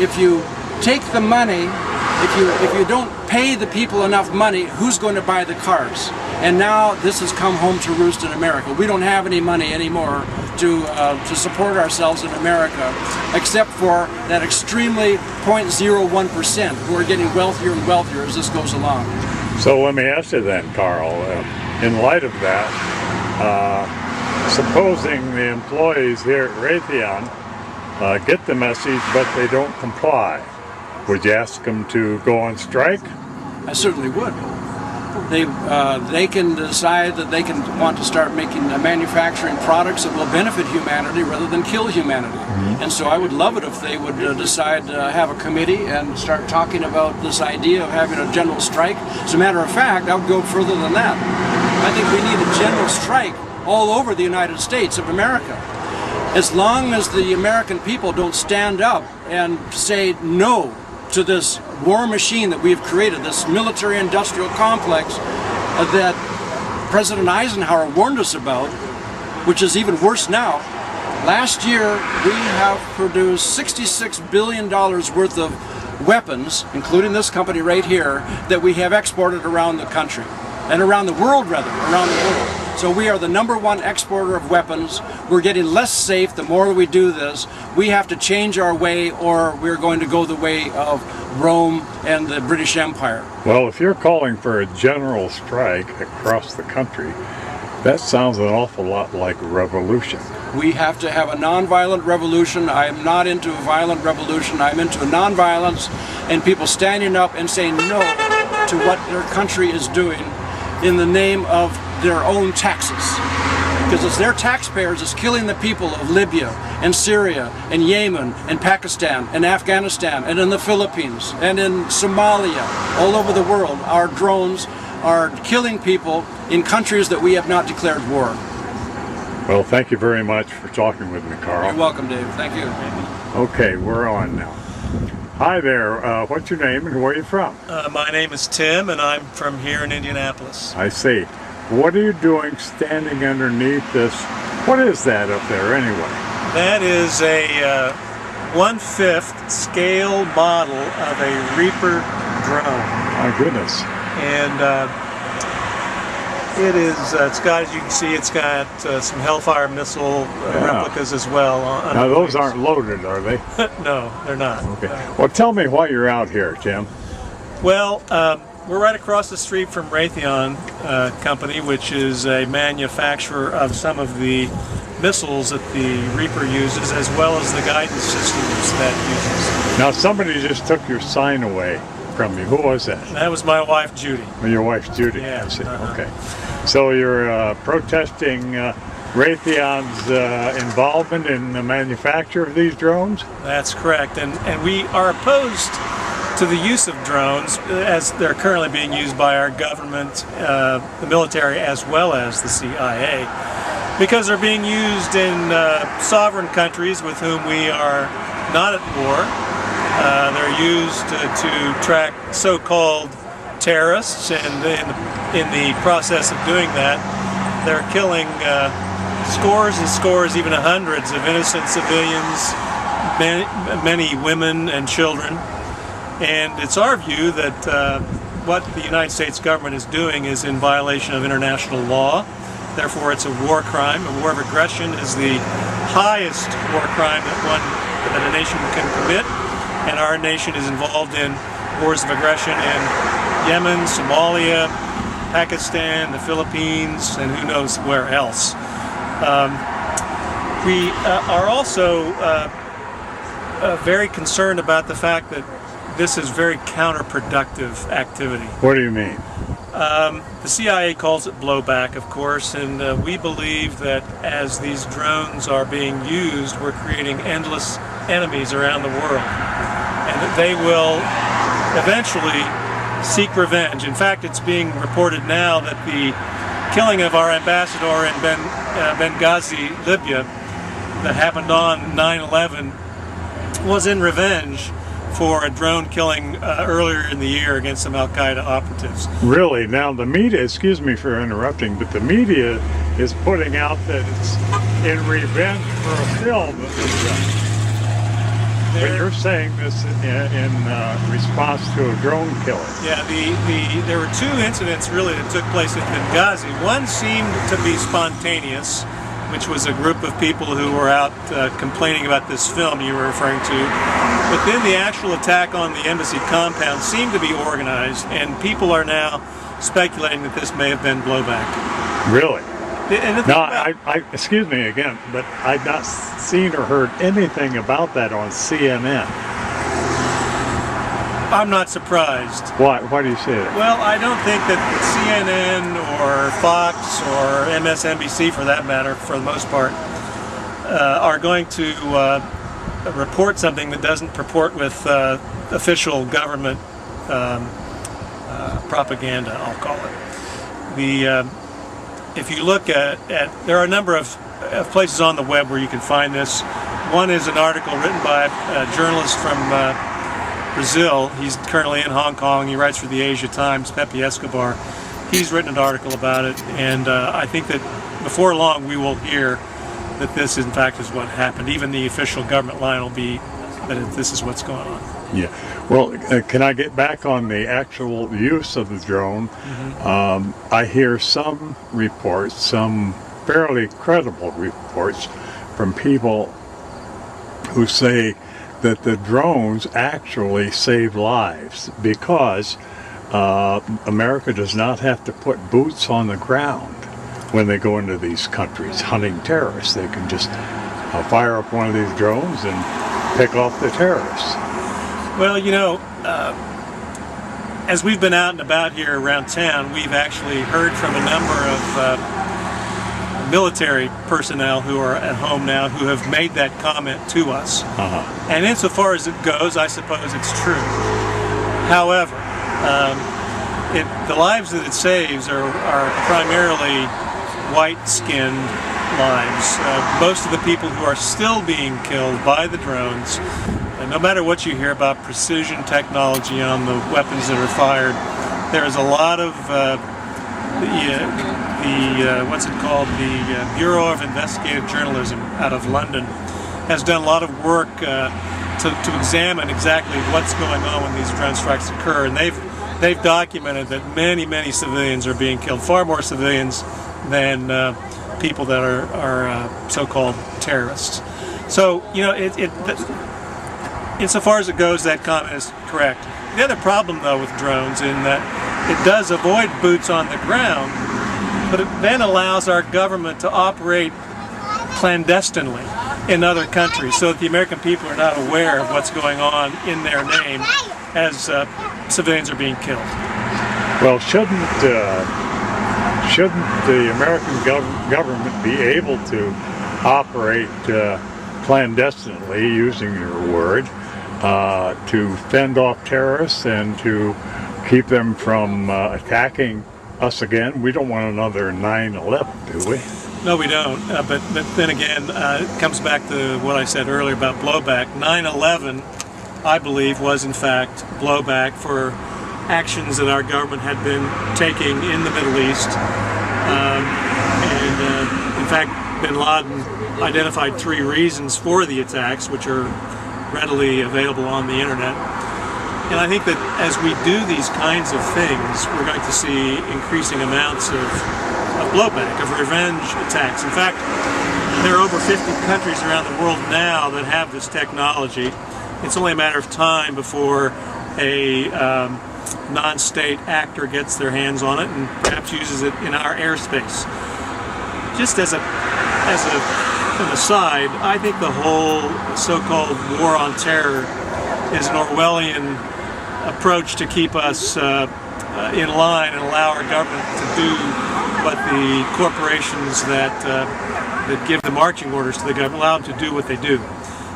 if you take the money, if you don't pay the people enough money, who's going to buy the cars? And now this has come home to roost in America. We don't have any money anymore to support ourselves in America, except for that extremely 0.01% who are getting wealthier and wealthier as this goes along. So let me ask you then, Carl, in light of that, supposing the employees here at Raytheon get the message but they don't comply, would you ask them to go on strike? I certainly would. They can decide that they can want to start making manufacturing products that will benefit humanity rather than kill humanity. Mm-hmm. And so I would love it if they would decide to have a committee and start talking about this idea of having a general strike. As a matter of fact, I would go further than that. I think we need a general strike all over the United States of America. As long as the American people don't stand up and say no to this war machine that we've created, this military-industrial complex that President Eisenhower warned us about, which is even worse now. Last year, we have produced $66 billion worth of weapons, including this company right here, that we have exported around the country, and around the world rather, around the world. So we are the #1 exporter of weapons. We're getting less safe the more we do this. We have to change our way, or we're going to go the way of Rome and the British Empire. Well, if you're calling for a general strike across the country, that sounds an awful lot like a revolution. We have to have a nonviolent revolution. I am not into a violent revolution. I'm into nonviolence and people standing up and saying no to what their country is doing in the name of their own taxes. Because it's their taxpayers that's killing the people of Libya and Syria and Yemen and Pakistan and Afghanistan and in the Philippines and in Somalia, all over the world. Our drones are killing people in countries that we have not declared war. Well, thank you very much for talking with me, Carl. You're welcome, Dave. Thank you. Okay, we're on now. Hi there. What's your name and where are you from? My name is Tim, and I'm from here in Indianapolis. I see. What are you doing standing underneath this? What is that up there anyway? That is a 1/5 scale model of a Reaper drone. My goodness. And it is, it's got, as you can see, it's got some Hellfire missile replicas as well. Now those aren't loaded, are they? No, they're not. Okay. Well, tell me why you're out here, Tim. Well, we're right across the street from Raytheon company, which is a manufacturer of some of the missiles that the Reaper uses, as well as the guidance systems that it uses. Now, somebody just took your sign away from you. Who was that? That was my wife, Judy. Well, your wife, Judy. Yeah. I see. Okay. So you're protesting Raytheon's involvement in the manufacture of these drones? That's correct. And we are opposed to the use of drones as they're currently being used by our government, the military, as well as the CIA, because they're being used in sovereign countries with whom we are not at war. They're used to track so-called terrorists, and in the process of doing that, they're killing scores and scores, even hundreds of innocent civilians, many women and children. And it's our view that what the United States government is doing is in violation of international law. Therefore, it's a war crime. A war of aggression is the highest war crime that a nation can commit. And our nation is involved in wars of aggression in Yemen, Somalia, Pakistan, the Philippines, and who knows where else. We are also very concerned about the fact that this is very counterproductive activity. What do you mean? The CIA calls it blowback, of course, and we believe that as these drones are being used, we're creating endless enemies around the world, and that they will eventually seek revenge. In fact, it's being reported now that the killing of our ambassador in Benghazi, Libya, that happened on 9/11 was in revenge for a drone killing earlier in the year against some Al-Qaeda operatives. Really? Now the media, excuse me for interrupting, but the media is putting out that it's in revenge for a film that was done. But you're saying this in response to a drone killer. Yeah, there were two incidents really that took place in Benghazi. One seemed to be spontaneous, which was a group of people who were out complaining about this film you were referring to. But then the actual attack on the embassy compound seemed to be organized, and people are now speculating that this may have been blowback. Really? No, excuse me again, but I've not seen or heard anything about that on CNN. I'm not surprised. Why do you say that? Well, I don't think that CNN or Fox or MSNBC, for that matter, for the most part, are going to report something that doesn't purport with official government propaganda, I'll call it. If you look at, there are a number of places on the web where you can find this. One is an article written by a journalist from Brazil. He's currently in Hong Kong. He writes for the Asia Times, Pepe Escobar. He's written an article about it, and I think that before long we will hear that this in fact is what happened. Even the official government line will be that this is what's going on. Yeah. Well, can I get back on the actual use of the drone? Mm-hmm. I hear some reports, some fairly credible reports from people who say that the drones actually save lives because America does not have to put boots on the ground when they go into these countries hunting terrorists. They can just fire up one of these drones and pick off the terrorists. Well, you know, as we've been out and about here around town, we've actually heard from a number of military personnel who are at home now who have made that comment to us. And insofar as it goes, I suppose it's true. However, the lives that it saves are primarily white-skinned lives. Most of the people who are still being killed by the drones, no matter what you hear about precision technology on the weapons that are fired, there is a lot of what's it called? The Bureau of Investigative Journalism out of London has done a lot of work to examine exactly what's going on when these drone strikes occur, and they've documented that many civilians are being killed, far more civilians than people that are so-called terrorists. So, you know, insofar as it goes, that comment is correct. The other problem, though, with drones in that it does avoid boots on the ground, but it then allows our government to operate clandestinely in other countries so that the American people are not aware of what's going on in their name as civilians are being killed. Well, shouldn't the American government be able to operate clandestinely, using your word, to fend off terrorists and to keep them from attacking us again? We don't want another 9/11, do we? No, we don't. But then again, it comes back to what I said earlier about blowback. 9/11, I believe, was in fact blowback for actions that our government had been taking in the Middle East. In fact, bin Laden identified 3 reasons for the attacks, which are readily available on the internet. And I think that as we do these kinds of things, we're going to see increasing amounts of blowback, of revenge attacks. In fact, there are over 50 countries around the world now that have this technology. It's only a matter of time before a non-state actor gets their hands on it and perhaps uses it in our airspace. Just as an aside, I think the whole so-called war on terror is an Orwellian approach to keep us in line and allow our government to do what the corporations that give the marching orders to the government, allow them to do what they do.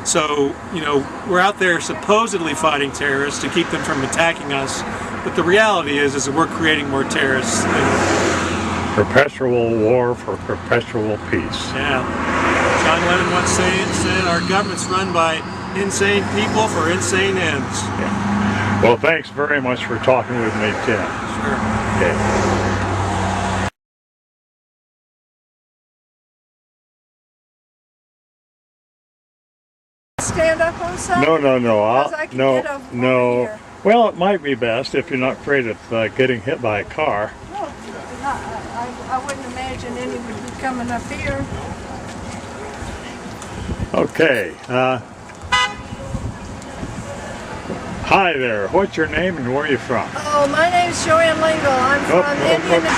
So, you know, we're out there supposedly fighting terrorists to keep them from attacking us, but the reality is that we're creating more terrorists. Perpetual war for perpetual peace. Yeah. John Lennon once said, our government's run by insane people for insane ends. Yeah. Well, thanks very much for talking with me, Tim. Sure. Okay. stand up on something? No, no, no. Because I can get over no. here. Well, it might be best if you're not afraid of getting hit by a car. No, I wouldn't imagine any would be coming up here. Okay. Hi there. What's your name and where are you from? Oh, my name's Joanne Lingle. I'm from Indianapolis.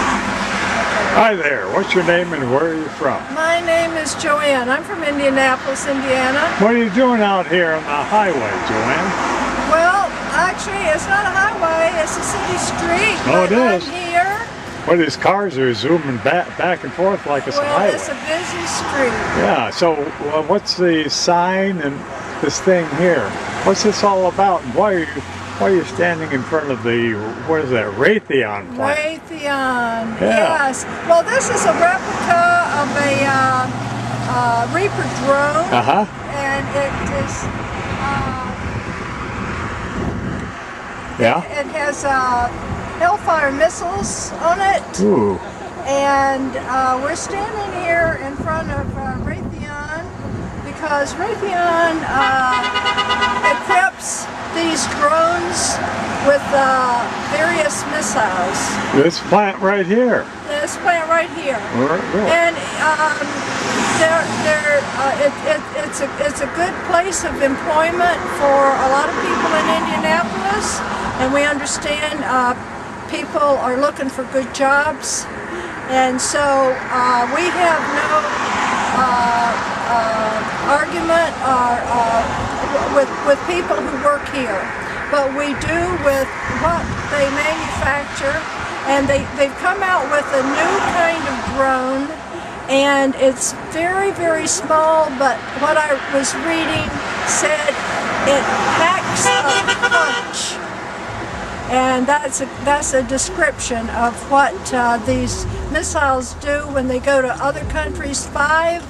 Hi there. What's your name and where are you from? My name is Joanne. I'm from Indianapolis, Indiana. What are you doing out here on the highway, Joanne? Well, actually, it's not a highway. It's a city street. Oh, it but is. I'm here. Well, these cars are zooming back and forth like it's a highway. Well, it's a busy street. Yeah, so what's the sign and this thing here? What's this all about? And why are you standing in front of the, what is that, Raytheon plant? Raytheon, Yeah. yes. Well, this is a replica of a Reaper drone. Uh-huh. And it is, Yeah? it has Hellfire missiles on it. Ooh. And we're standing here in front of Raytheon because Raytheon equips these drones with various missiles. This plant right here. This plant right here. Really? And it's a good place of employment for a lot of people in Indianapolis, and we understand people are looking for good jobs, and so we have no argument with people who work here, but we do with what they manufacture, and they've come out with a new kind of drone, and it's very, very small, but what I was reading said it packs a punch. And that's a description of what these missiles do when they go to other countries. 5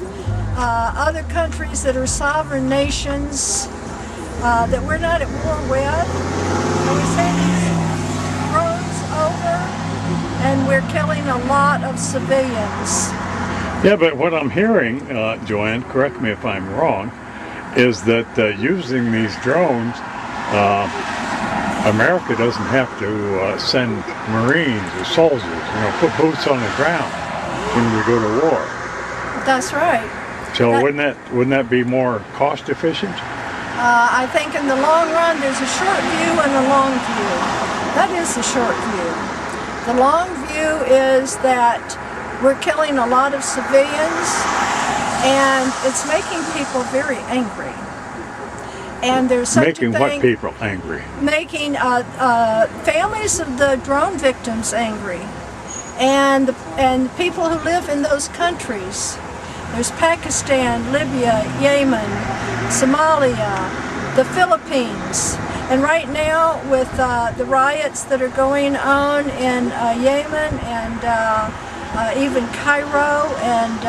other countries that are sovereign nations that we're not at war with. And we send these drones over, and we're killing a lot of civilians. Yeah, but what I'm hearing, Joanne, correct me if I'm wrong, is that using these drones, America doesn't have to send Marines or soldiers, put boots on the ground when we go to war. That's right. So wouldn't that be more cost efficient? I think in the long run there's a short view and a long view. That is the short view. The long view is that we're killing a lot of civilians, and it's making people very angry. And there's such Making a thing, what people angry? Making families of the drone victims angry, and people who live in those countries. There's Pakistan, Libya, Yemen, Somalia, the Philippines, and right now with the riots that are going on in Yemen and even Cairo and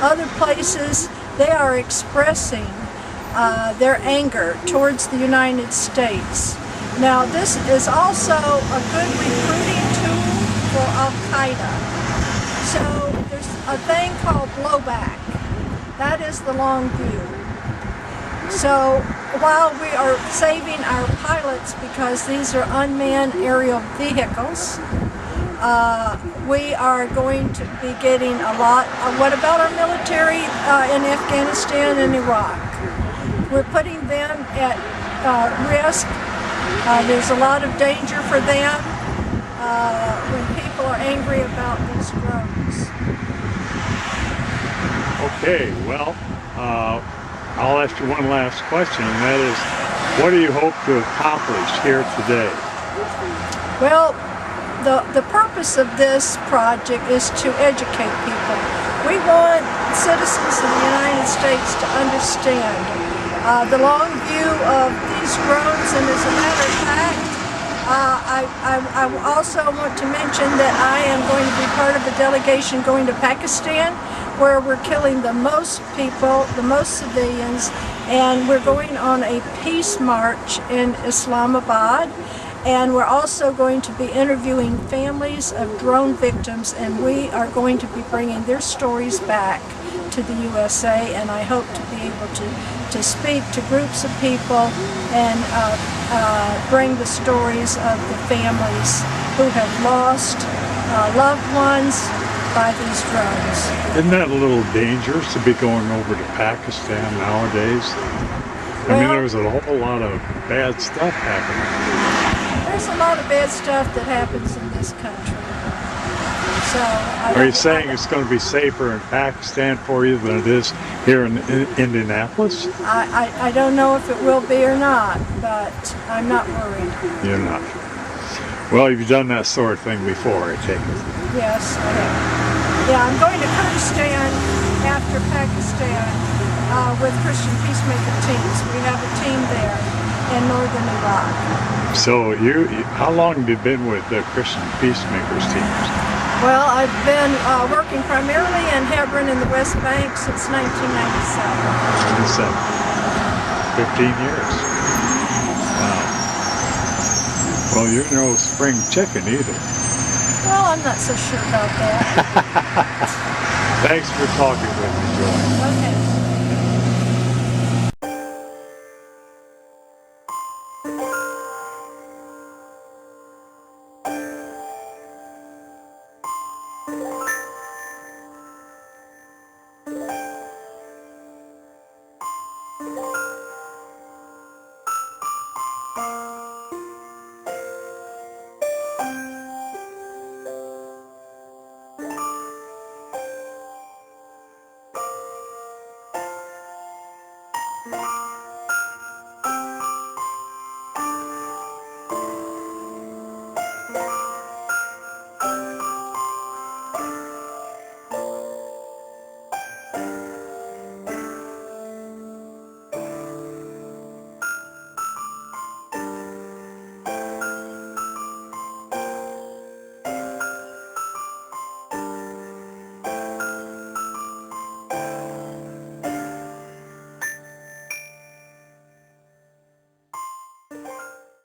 other places, they are expressing their anger towards the United States. Now, this is also a good recruiting tool for Al-Qaeda. So there's a thing called blowback. That is the long view. So while we are saving our pilots because these are unmanned aerial vehicles, we are going to be getting a lot. What about our military in Afghanistan and Iraq? We're putting them at risk. There's a lot of danger for them when people are angry about these drones. Okay, well, I'll ask you one last question, and that is, what do you hope to accomplish here today? Well, the purpose of this project is to educate people. We want citizens of the United States to understand the long view of these drones, and as a matter of fact, I also want to mention that I am going to be part of a delegation going to Pakistan, where we're killing the most people, the most civilians, and we're going on a peace march in Islamabad. And we're also going to be interviewing families of drone victims, and we are going to be bringing their stories back to to the USA, and I hope to be able to speak to groups of people and bring the stories of the families who have lost loved ones by these drones. Isn't that a little dangerous to be going over to Pakistan nowadays? I mean, Well, there's a whole lot of bad stuff happening. there's a lot of bad stuff that happens in this country. So Are you saying it's going to be safer in Pakistan for you than it is here in Indianapolis? I don't know if it will be or not, but I'm not worried. You're not. Well, you've done that sort of thing before, I take it. Yes, I am. Yeah, I'm going to Kurdistan after Pakistan with Christian peacemaker teams. We have a team there in northern Iraq. So how long have you been with the Christian Peacemakers teams? Well, I've been working primarily in Hebron in the West Bank since 1997. 15 years. Wow. Well, you're no spring chicken either. Well, I'm not so sure about that. Thanks for talking with me, Joy. Okay.